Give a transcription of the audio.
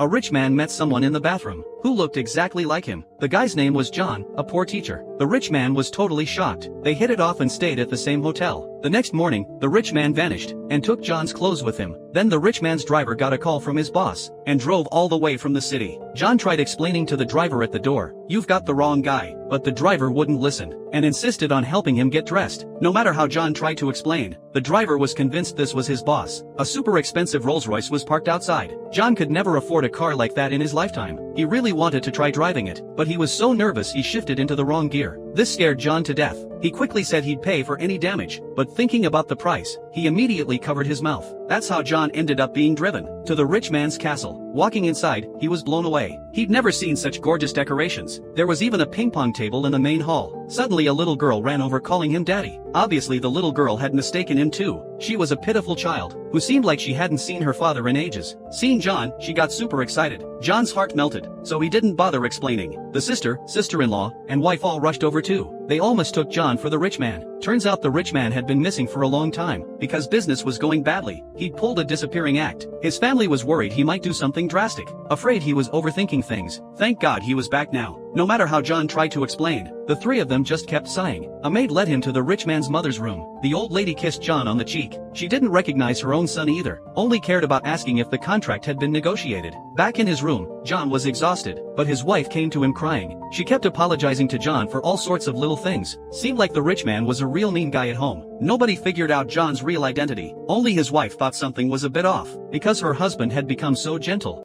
A rich man met someone in the bathroom who looked exactly like him. The guy's name was John, a poor teacher. The rich man was totally shocked. They hit it off and stayed at the same hotel. The next morning, the rich man vanished and took John's clothes with him. Then the rich man's driver got a call from his boss and drove all the way from the city. John tried explaining to the driver at the door, "You've got the wrong guy," but the driver wouldn't listen and insisted on helping him get dressed. No matter how John tried to explain, the driver was convinced this was his boss. A super expensive Rolls-Royce was parked outside. John could never afford a car like that in his lifetime. He really wanted to try driving it, but he was so nervous he shifted into the wrong gear. This scared John to death. He quickly said he'd pay for any damage, but thinking about the price, he immediately covered his mouth. That's how John ended up being driven to the rich man's castle. Walking inside, he was blown away. He'd never seen such gorgeous decorations. There was even a ping pong table in the main hall. Suddenly a little girl ran over calling him daddy. Obviously the little girl had mistaken him too. She was a pitiful child, who seemed like she hadn't seen her father in ages. Seeing John, she got super excited. John's heart melted, so he didn't bother explaining. The sister, sister-in-law, and wife all rushed over too. They all mistook John for the rich man. Turns out the rich man had been missing for a long time, because business was going badly. He'd pulled a disappearing act. His family was worried he might do something drastic, afraid he was overthinking things. Thank God he was back now. No matter how John tried to explain, the three of them just kept sighing. A maid led him to the rich man's mother's room. The old lady kissed John on the cheek. She didn't recognize her own son either, only cared about asking if the contract had been negotiated. Back in his room, John was exhausted, but his wife came to him crying. She kept apologizing to John for all sorts of little things. Seemed like the rich man was a real mean guy at home. Nobody figured out John's real identity. Only his wife thought something was a bit off, because her husband had become so gentle.